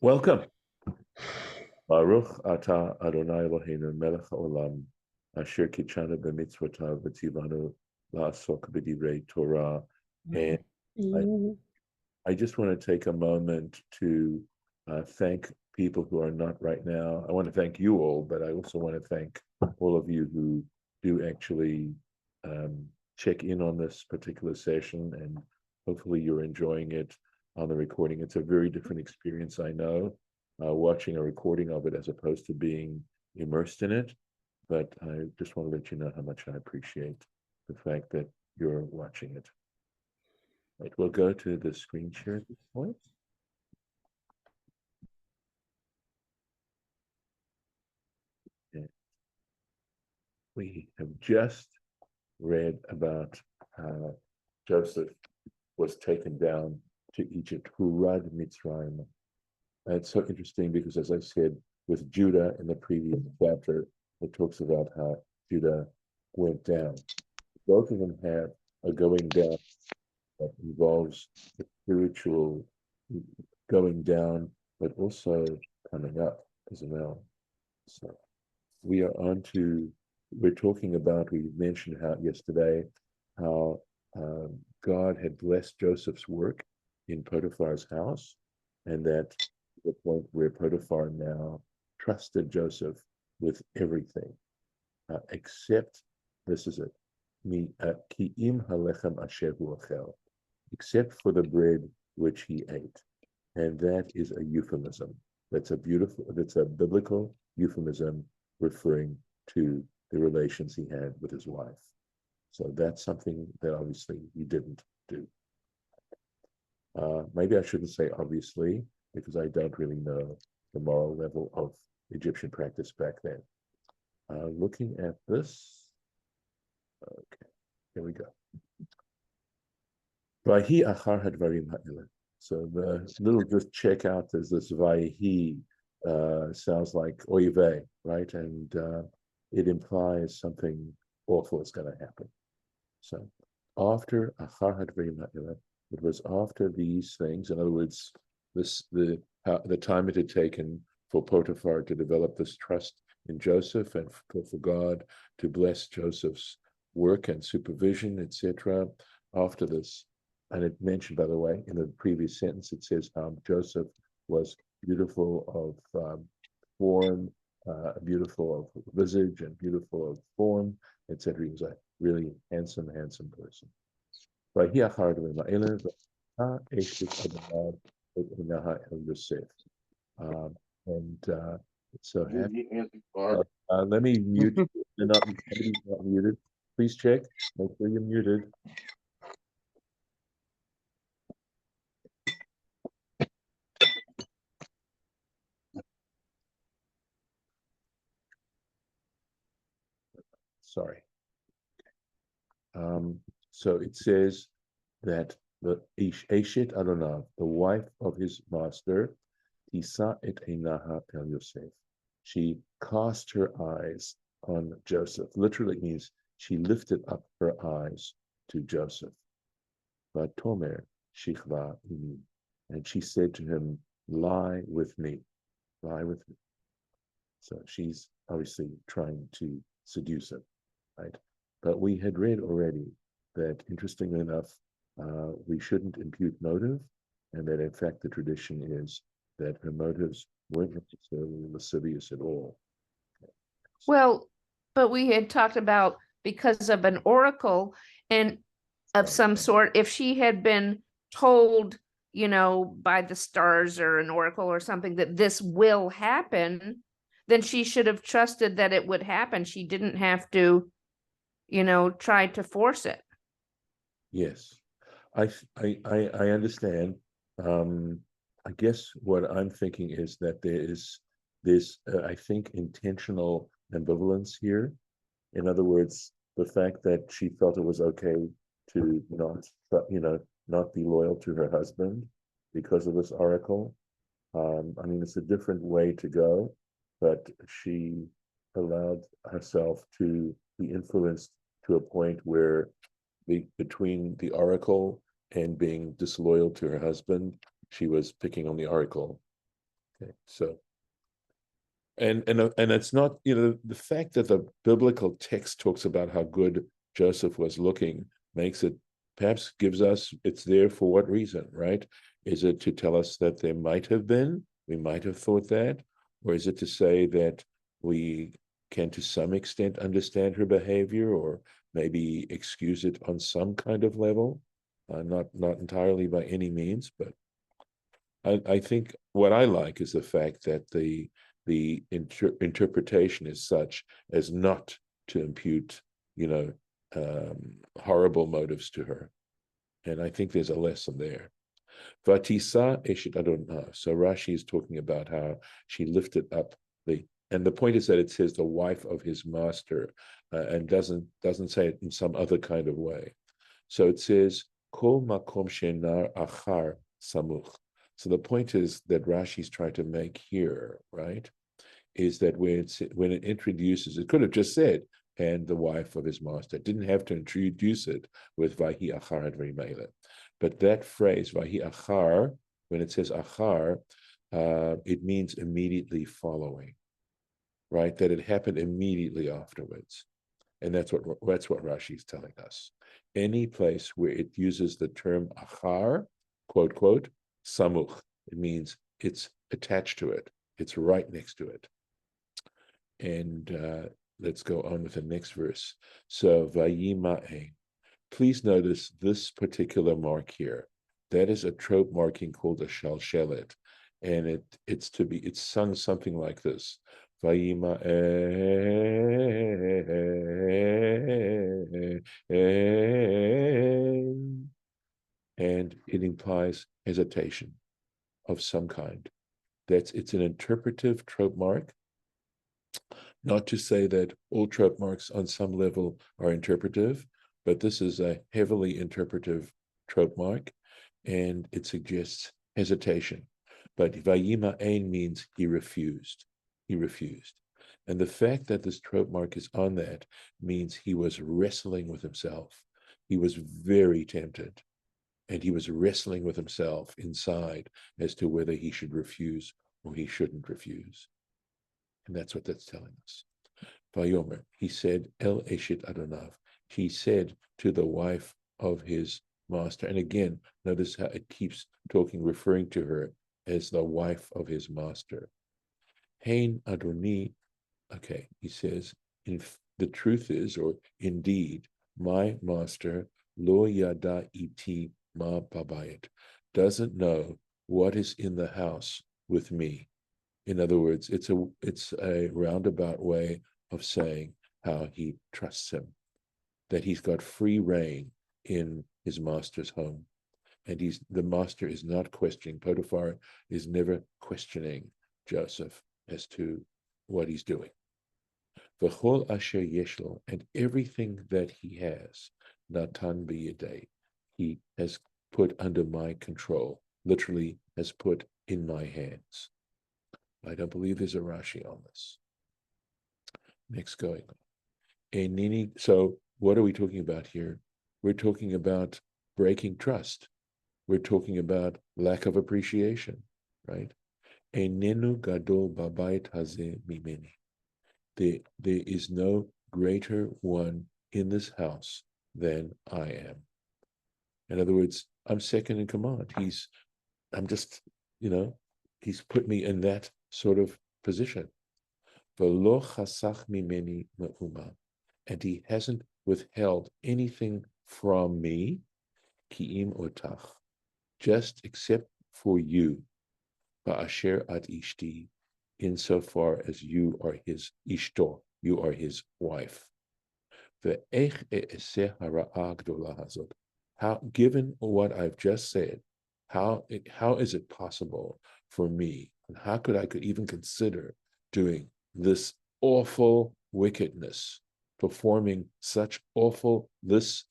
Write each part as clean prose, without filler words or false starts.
Welcome. Baruch Ata Adonai Eloheinu Melech Haolam Asher Kitshanu B'mitzvotav V'tzivanu La'asok B'divrei Torah. And I, I just want to take a moment to thank people who are not right now. I want to thank you all, but I also want to thank all of you who do actually check in on this particular session, and hopefully you're enjoying it on the recording. It's a very different experience, I know, watching a recording of it as opposed to being immersed in it. But I just want to let you know how much I appreciate the fact that you're watching it. Right, we'll go to the screen share at this point. And we have just read about Joseph was taken down to Egypt, Hurad Mitzrayim. And it's so interesting because, as I said, with Judah in the previous chapter, it talks about how Judah went down. Both of them have a going down that involves the spiritual going down, but also coming up as well. So we're talking about, we mentioned how yesterday, how God had blessed Joseph's work in Potiphar's house, and that to the point where Potiphar now trusted Joseph with everything, except, this is it, ki'im halechem asher hu achel, except for the bread which he ate. And that is a euphemism. That's a biblical euphemism referring to the relations he had with his wife. So that's something that obviously he didn't do. Maybe I shouldn't say obviously, because I don't really know the moral level of Egyptian practice back then. Looking at this, okay, here we go. Vahi achar hadvarim ha'eleh. So the little just check out, there's this Vahi, sounds like oive, right? And it implies something awful is going to happen. So after achar hadvarim ha'eleh, it was after these things. In other words, the time it had taken for Potiphar to develop this trust in Joseph, and for God to bless Joseph's work and supervision, etc. After this, and it mentioned, by the way, in the previous sentence, it says Joseph was beautiful of form, beautiful of visage, and beautiful of form, etc. He was a really handsome person. And so let me mute you. You're not muted. Please check. Make sure you're muted. Sorry. So it says that the Eshet Adonav, the wife of his master, Tisa et Einaha El Yosef. She cast her eyes on Joseph. Literally means she lifted up her eyes to Joseph. But Tomer Shichva Imi. And she said to him, lie with me. Lie with me. So she's obviously trying to seduce him, right? But we had read already that, interestingly enough, we shouldn't impute motive, and that in fact the tradition is that her motives weren't necessarily lascivious at all. Well, but we had talked about because of an oracle and of some sort, if she had been told, by the stars or an oracle or something that this will happen, then she should have trusted that it would happen. She didn't have to, try to force it. Yes, I understand. I guess what I'm thinking is that there's I think, intentional ambivalence here. In other words, the fact that she felt it was okay to not be loyal to her husband because of this oracle. I mean, it's a different way to go, but she allowed herself to be influenced to a point where between the oracle and being disloyal to her husband, she was picking on the oracle. Okay, so and it's not, the fact that the biblical text talks about how good Joseph was looking makes it, perhaps gives us, it's there for what reason, right? Is it to tell us that there might have been, we might have thought that, or is it to say that we can to some extent understand her behavior, or maybe excuse it on some kind of level? Not entirely by any means, but I think what I like is the fact that the interpretation is such as not to impute, horrible motives to her. And I think there's a lesson there. Vatisa eshet Adonai. So Rashi is talking about how she lifted up and the point is that it says the wife of his master, and doesn't say it in some other kind of way. So it says kol makom shenar achar samuch. So the point is that Rashi's trying to make here, right, is that when it introduces, it could have just said, and the wife of his master. It didn't have to introduce it with Vahi Achar Advarim Eileh. But that phrase, Vahi Achar, when it says Achar, it means immediately following, right? That it happened immediately afterwards. And that's what Rashi is telling us. Any place where it uses the term Achar, quote, quote, Samuch, it means it's attached to it. It's right next to it. And let's go on with the next verse. So, Vayima'en. Please notice this particular mark here. That is a trope marking called a shalshelet. And it's sung something like this. Vayima'en. And it implies hesitation of some kind. It's an interpretive trope mark. Not to say that all trope marks on some level are interpretive, but this is a heavily interpretive trope mark, and it suggests hesitation. But Vayima Ein means he refused. He refused. And the fact that this trope mark is on that means he was wrestling with himself. He was very tempted, and he was wrestling with himself inside as to whether he should refuse or he shouldn't refuse. And that's what that's telling us. Vayomer, he said, El Eshet Adonav. He said to the wife of his master. And again, notice how it keeps referring to her as the wife of his master. Hein Adoni, okay, he says, the truth is, or indeed, my master, Lo Yada Iti Ma Babayit, doesn't know what is in the house with me. In other words, it's a roundabout way of saying how he trusts him, that he's got free reign in his master's home. And the master is not questioning. Potiphar is never questioning Joseph as to what he's doing. V'chol asher yeshlo, and everything that he has, natan b'yedei, he has put under my control, literally has put in my hands. I don't believe there's a Rashi on this. Next, going on. So what are we talking about here? We're talking about breaking trust. We're talking about lack of appreciation, right? Enenu gadol babayit hazeh mimeni. There is no greater one in this house than I am. In other words, I'm second in command. He's put me in that sort of position. V'lo chasach mimeni me'uma. And he hasn't withheld anything from me, ki'im otach, just except for you, ba'asher at ishti, insofar as you are his ishto, you are his wife. Ve'ech e'eseh hara'ah gdolah hazot. How, given what I've just said, how is it possible for me, and how could I even consider doing this awful wickedness, performing such awful this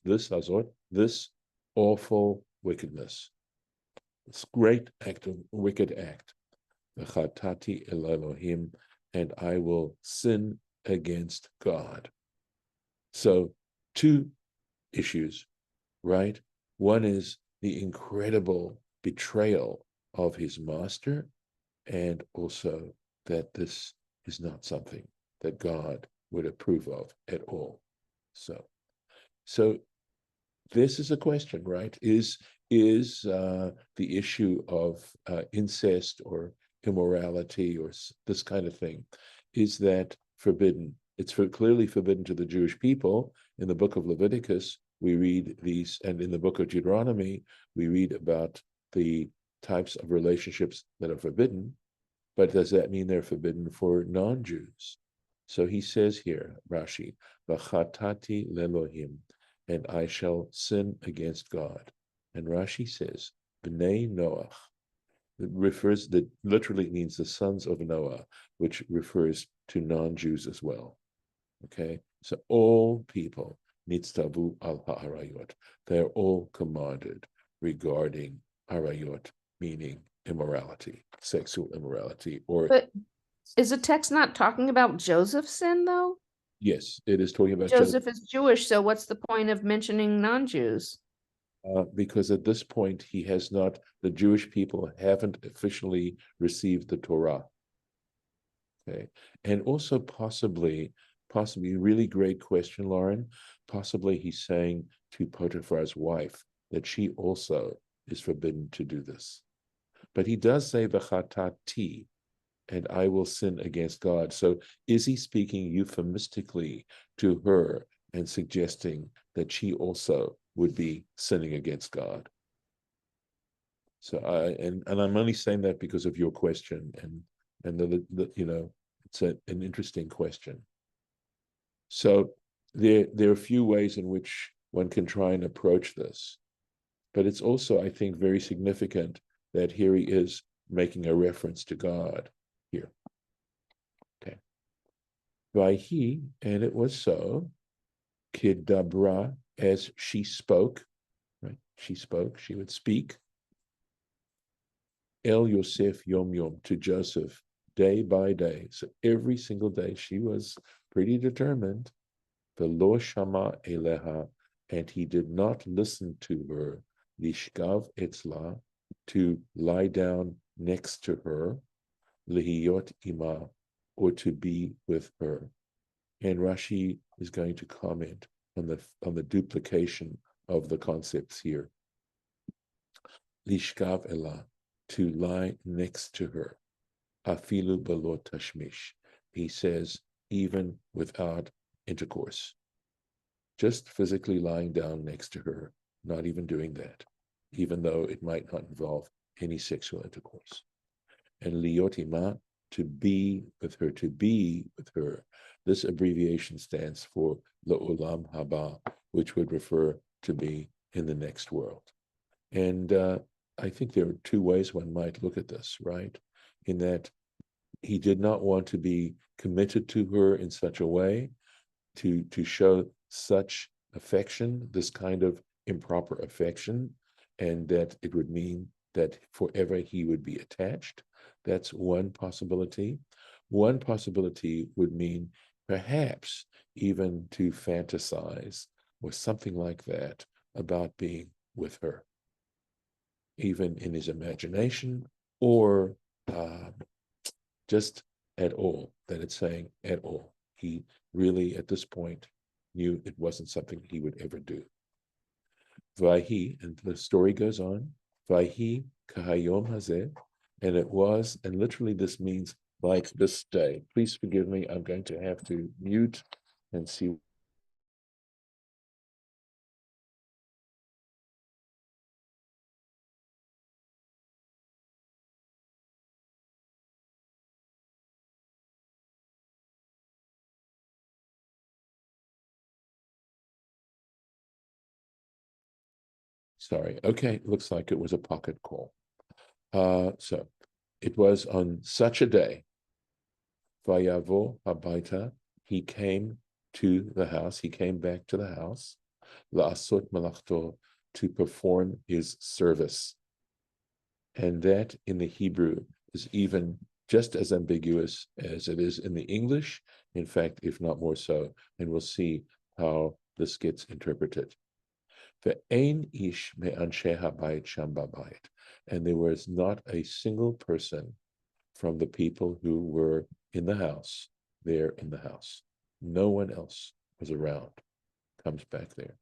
awful wickedness, this great wicked act, v'chatati el Elohim, and I will sin against God. So, two issues, right? One is the incredible betrayal of his master, and also that this is not something that God would approve of at all. So this is a question, right? Is the issue of incest or immorality or this kind of thing, is that forbidden? It's clearly forbidden to the Jewish people. In the book of Leviticus, we read these, and in the book of Deuteronomy, we read about the types of relationships that are forbidden. But does that mean they're forbidden for non-Jews? So he says here, Rashi, "V'chatati lelohim," and I shall sin against God. And Rashi says, "Bnei Noach." That literally means the sons of Noah, which refers to non-Jews as well. Okay, so all people nitztavu al ha'arayot. They're all commanded regarding arayot, meaning immorality, sexual immorality, or But is the text not talking about Joseph's sin, though? yes, it is talking about Joseph is Jewish, so what's the point of mentioning non-Jews? because at this point he has not, the Jewish people haven't officially received the Torah. Okay, and also possibly, really great question, Lauren. Possibly he's saying to Potiphar's wife that she also is forbidden to do this. But he does say v'chatati, and I will sin against God. So is he speaking euphemistically to her and suggesting that she also would be sinning against God? So and I'm only saying that because of your question, and the it's an interesting question. So there are a few ways in which one can try and approach this, but it's also, I think, very significant that here he is making a reference to God here. Okay. Vayhi, and it was so, kidabra, as she spoke, right? She spoke, she would speak. El Yosef Yom Yom, to Joseph, day by day. So every single day she was pretty determined. Velo shama eleha, and he did not listen to her. Lishkav etzla, to lie down next to her. Lihiyot ima, or to be with her. And Rashi is going to comment on the duplication of the concepts here. Lishkav elah, to lie next to her. Afilu belo tashmish. He says, even without intercourse. Just physically lying down next to her, not even doing that, even though it might not involve any sexual intercourse. And liotima, to be with her, to be with her. This abbreviation stands for La'olam Haba, which would refer to be in the next world. And I think there are two ways one might look at this, right? In that he did not want to be committed to her in such a way to show such affection, this kind of improper affection, and that it would mean that forever he would be attached. That's one possibility. One possibility would mean perhaps even to fantasize or something like that about being with her, even in his imagination, or just at all, that it's saying at all. He really, at this point, knew it wasn't something he would ever do. Vayhi, and the story goes on, Vayhi kahayom hazeh, and it was, and literally this means like this day. Please forgive me, I'm going to have to mute and see. Sorry, okay, looks like it was a pocket call. So it was on such a day, Vayavo habaita, he came to the house, he came back to the house, la'asot malachto, to perform his service. And that in the Hebrew is even just as ambiguous as it is in the English, in fact, if not more so, and we'll see how this gets interpreted. Ve'ein ish me'anshe habayit sham babayit, and there was not a single person from the people who were in the house, there in the house. No one else was around. Comes back there.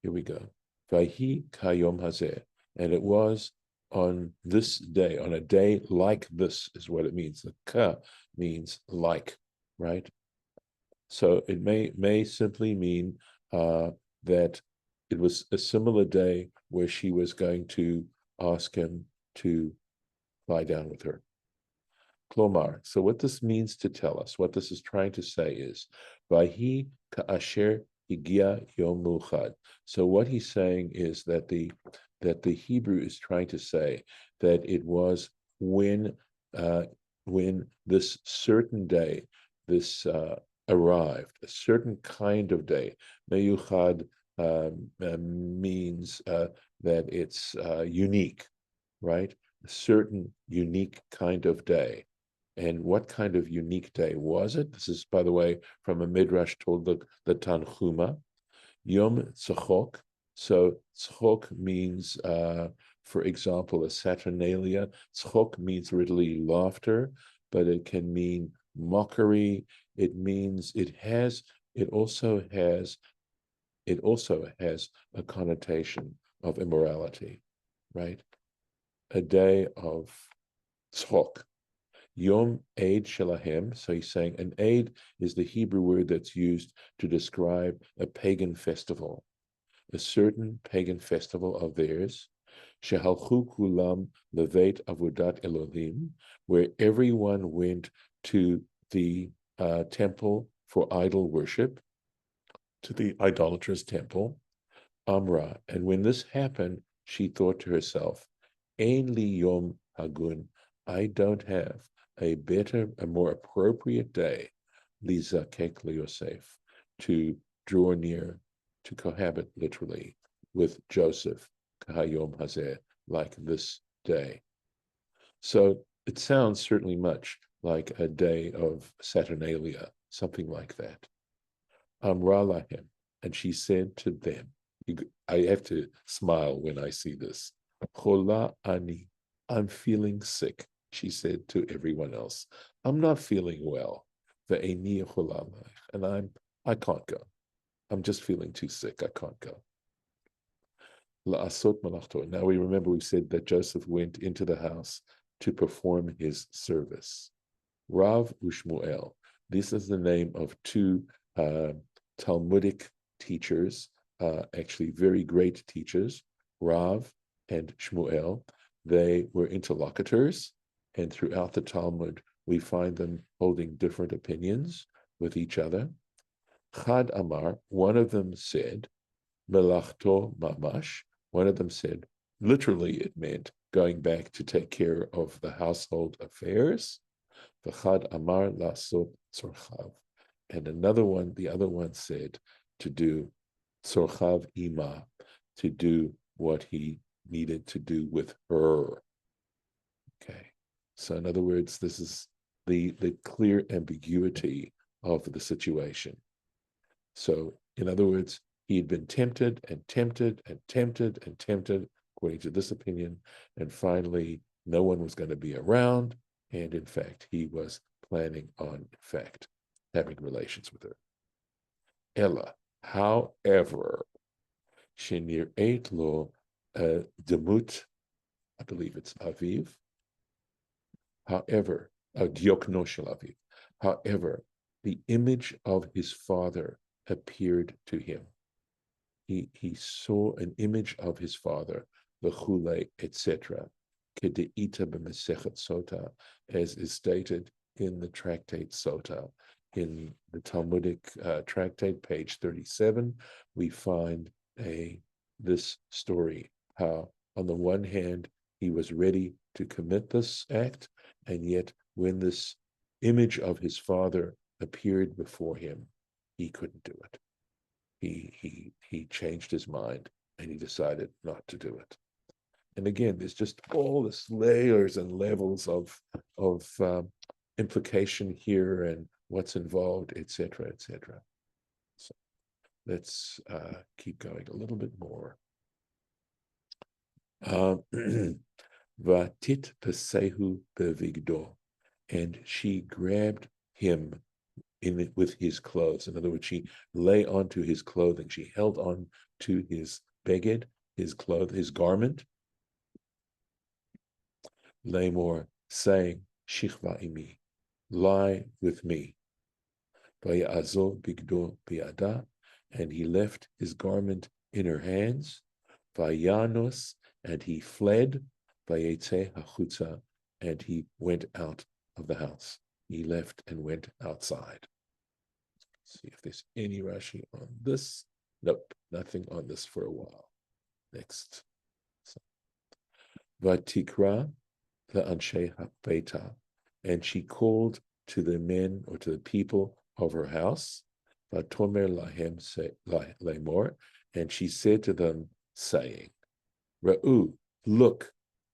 Here we go. Vayhi kayom hazeh. And it was on this day, on a day like this is what it means. The ka means like, right? So it may simply mean that it was a similar day where she was going to ask him to lie down with her. Klomar. So what this means to tell us, what this is trying to say is, Vahi ka'asher higia yom muchad. So what he's saying is that the Hebrew is trying to say that it was when this certain day, this arrived, a certain kind of day. Meyuchad means that it's unique, right? A certain unique kind of day. And what kind of unique day was it? This is, by the way, from a midrash told the Tanchuma. Yom Tzachok. So Tzachok means, for example, a Saturnalia. Tzachok means literally laughter, but it can mean mockery. It means it also has a connotation of immorality, right? A day of tzchok. Yom Eid Shelahem. So he's saying an Eid is the Hebrew word that's used to describe a pagan festival, a certain pagan festival of theirs. Shehalchu kulam levet avodat Elohim, where everyone went to the temple for idol worship, to the idolatrous temple. Amra. And when this happened, she thought to herself, Ein li yom hagun, I don't have a better, a more appropriate day, lizakek liyosef, to draw near, to cohabit literally with Joseph, kahayom hazeh, like this day. So it sounds certainly much like a day of Saturnalia, something like that. Amra lahem, and she said to them, I have to smile when I see this. Chola ani, I'm feeling sick, she said to everyone else. I'm not feeling well. Ve'eni chola, and I can't go. I'm just feeling too sick. I can't go. La'asot malachto. Now we said that Joseph went into the house to perform his service. Rav Ushmuel. This is the name of two Talmudic teachers, actually very great teachers, Rav and Shmuel. They were interlocutors, and throughout the Talmud, we find them holding different opinions with each other. Chad Amar, one of them said, Melachto Mamash, one of them said, literally it meant going back to take care of the household affairs. V'chad Amar Lasot Tzorchav. And the other one said to do Tzorchav Ima, to do what he needed to do with her. Okay. So in other words, this is the clear ambiguity of the situation. So in other words, he had been tempted and tempted and tempted and tempted, according to this opinion, and finally no one was going to be around, and in fact, he was planning on, in fact, having relations with her. Ella, however, Shenir ate lo demut, I believe it's Aviv. However, Diokno shel Aviv. However, the image of his father appeared to him. He saw an image of his father, the Chule, etc. Kedeita b'Mesechet Sota, as is stated in the tractate Sota. In the Talmudic tractate, page 37, we find this story, how on the one hand, he was ready to commit this act, and yet when this image of his father appeared before him, he couldn't do it. He changed his mind and he decided not to do it. And again, there's just all this layers and levels of implication here and what's involved, etc., etc. So let's keep going a little bit more. Vatit pesehu bevigdo, and she grabbed him with his clothes. In other words, she lay onto his clothing. She held on to his beged, his garment. Lamor, saying, Shichva imi, lie with me. Vayazov bigdo biada, and he left his garment in her hands. Vayanos, and he fled. Vayetze hachutza, and he went out of the house. He left and went outside. Let's see if there's any Rashi on this. Nope, nothing on this for a while. Next. Vatikra le'anshe ha'beita, and she called to the men or to the people of her house. Vatomer lahem lemor, and she said to them, saying, Ra'u, look,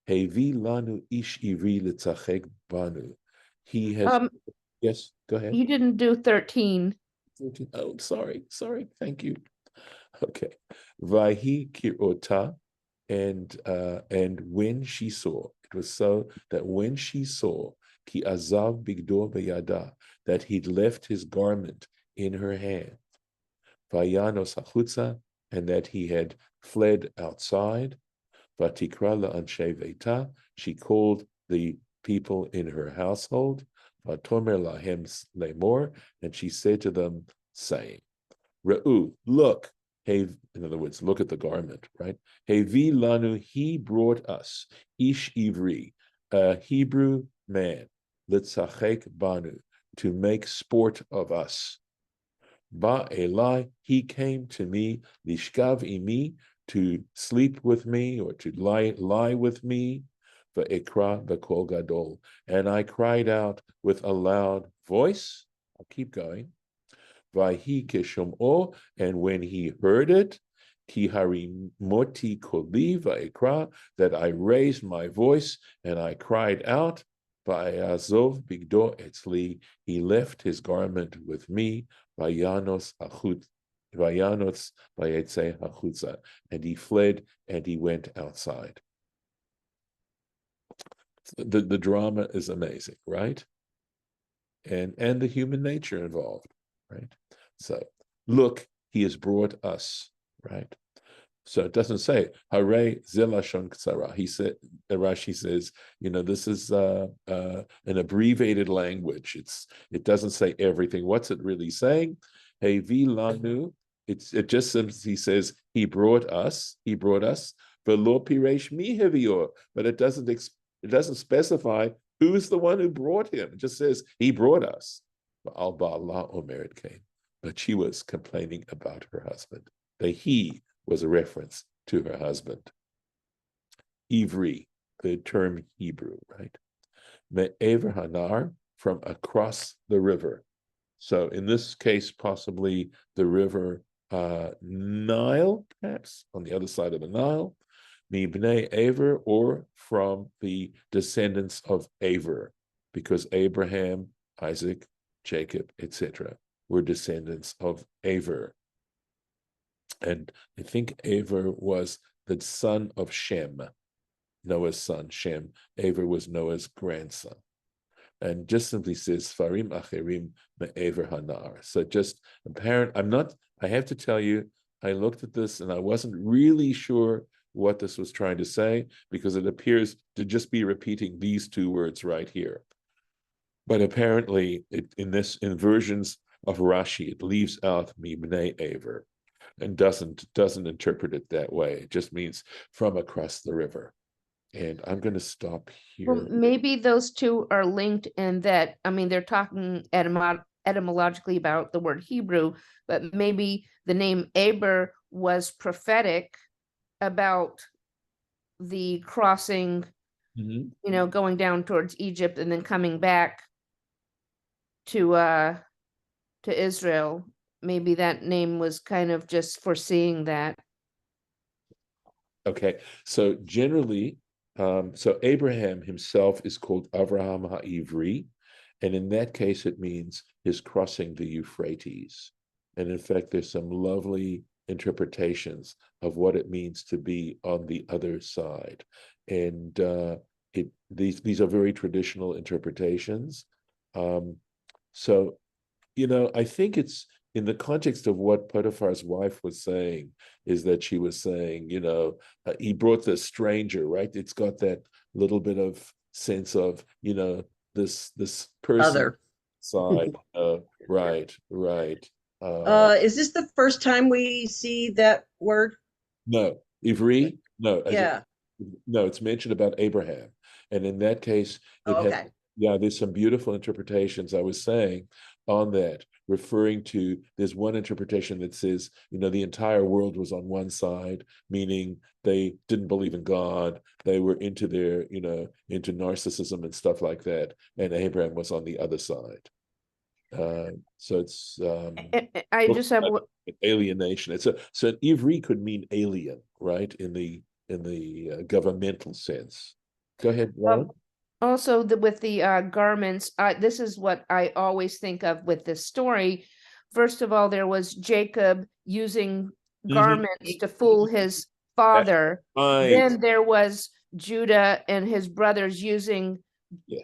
hevi lanu ish ivri litzachek banu. He has, yes, go ahead. You didn't do 13. Oh, sorry, thank you. Okay. Vahi kirota, and when she saw, it was so that when she saw ki azav bigdo beyada, that he'd left his garment in her hand, vayanos hachutza, and that he had fled outside, vatikra la'anshe veita, she called the people in her household, vatomer lahem lemor, and she said to them, saying, Re'u, look, in other words, look at the garment, right? Hevi lanu, he brought us, ish ivri, a Hebrew man, litzachek banu, to make sport of us. Ba Eli, he came to me, lishkav imi, to sleep with me or to lie with me, va'ekra b'kol gadol, and I cried out with a loud voice. I'll keep going. Vahi keshom'o, and when he heard it, ki harimoti koli va'ekra, that I raised my voice and I cried out, va'azov bigdo etzli, he left his garment with me, vayanos vayetze hachutza, and he fled and he went outside. The drama is amazing, right? And the human nature involved, right? So look, he has brought us, right? So it doesn't say Hare Zilashon Ksara. He said, Rashi says, this is an abbreviated language. It doesn't say everything. What's it really saying? Hey Lanu. It just says, he says he brought us. Velo Piresh Mi Hevior, but it doesn't specify who's the one who brought him. It just says he brought us. Al Ba'ala Omered came, but she was complaining about her husband. The he was a reference to her husband. Ivri, the term Hebrew, right? Me'ever Hanar, from across the river. So in this case, possibly the river Nile, perhaps on the other side of the Nile. Mibnei Aver, or from the descendants of Aver, because Abraham, Isaac, Jacob, etc., were descendants of Aver. And I think Aver was the son of Shem, Noah's son, Shem. Aver was Noah's grandson. And just simply says, Farim Acherim Me'ever Hanar. So just apparent, I have to tell you, I looked at this and I wasn't really sure what this was trying to say, because it appears to just be repeating these two words right here. But apparently, in versions of Rashi, it leaves out Mibnei Aver and doesn't interpret it that way. It just means from across the river. And I'm going to stop here. Well, maybe those two are linked in that, they're talking etymologically about the word Hebrew, but maybe the name Aber was prophetic about the crossing, going down towards Egypt and then coming back to Israel. Maybe that name was kind of just foreseeing that. Okay, so generally, so Abraham himself is called Avraham HaIvri, and in that case, it means his crossing the Euphrates. And in fact, there's some lovely interpretations of what it means to be on the other side. And these are very traditional interpretations. So, I think it's in the context of what Potiphar's wife was saying, is that she was saying, he brought this stranger, right? It's got that little bit of sense of, this person Other. side. Right. Is this the first time we see that word? No, Ivri, no, Yeah. no, it's mentioned about Abraham. And in that case, it Oh, has, okay. yeah, there's some beautiful interpretations I was saying on that, referring to, there's one interpretation that says, the entire world was on one side, meaning they didn't believe in God. They were into their, into narcissism and stuff like that. And Abraham was on the other side. So it's I just have alienation. So an Ivri could mean alien, right? In the governmental sense. Go ahead, Lauren. also with the garments. This is what I always think of with this story. First of all, there was Jacob using garments to fool his father. Right. Then there was Judah and his brothers using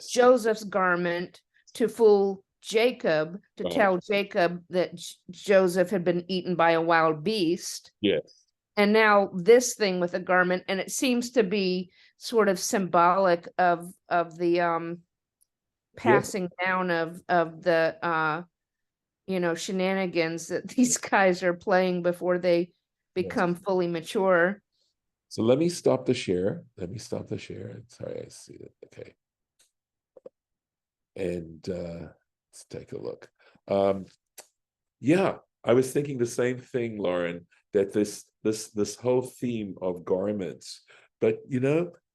Joseph's garment to fool Jacob, to tell Jacob that Joseph had been eaten by a wild beast. Yes. And now this thing with a garment, and it seems to be sort of symbolic of the passing down of the shenanigans that these guys are playing before they become fully mature. So let me stop the share. Sorry, I see it. Okay. And let's take a look. Yeah, I was thinking the same thing, Lauren, that this whole theme of garments, but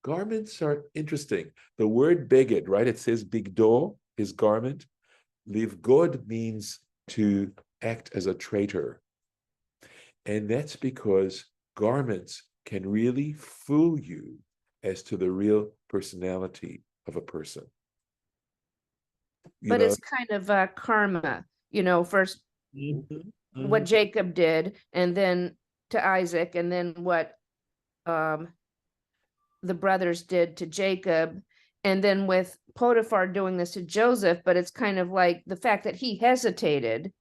garments are interesting. The word beged, right? It says bigdo, his garment. Livgod means to act as a traitor. And that's because garments can really fool you as to the real personality of a person. But it's kind of karma, first what Jacob did, and then to Isaac, and then what the brothers did to Jacob, and then with Potiphar doing this to Joseph. But it's kind of like the fact that he hesitated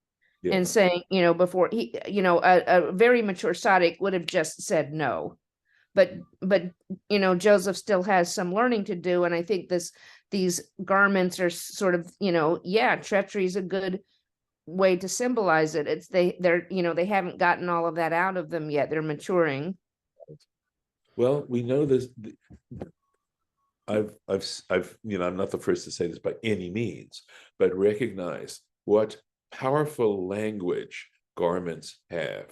and saying, before he, a very mature tzaddik would have just said no. But Joseph still has some learning to do, and I think these garments are sort of, treachery is a good way to symbolize it. It's they're they haven't gotten all of that out of them yet. They're maturing. Well, we know this. I'm not the first to say this by any means, but recognize what powerful language garments have,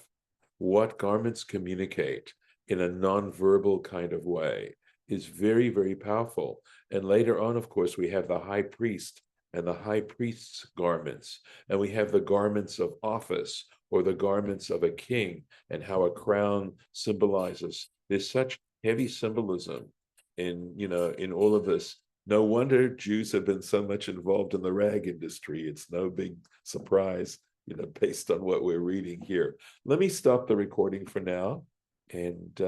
what garments communicate in a nonverbal kind of way is very, very powerful. And later on, of course, we have the high priest and the high priest's garments, and we have the garments of office or the garments of a king, and how a crown symbolizes. There's such heavy symbolism in all of this. No wonder Jews have been so much involved in the rag industry. It's no big surprise, based on what we're reading here. Let me stop the recording for now, and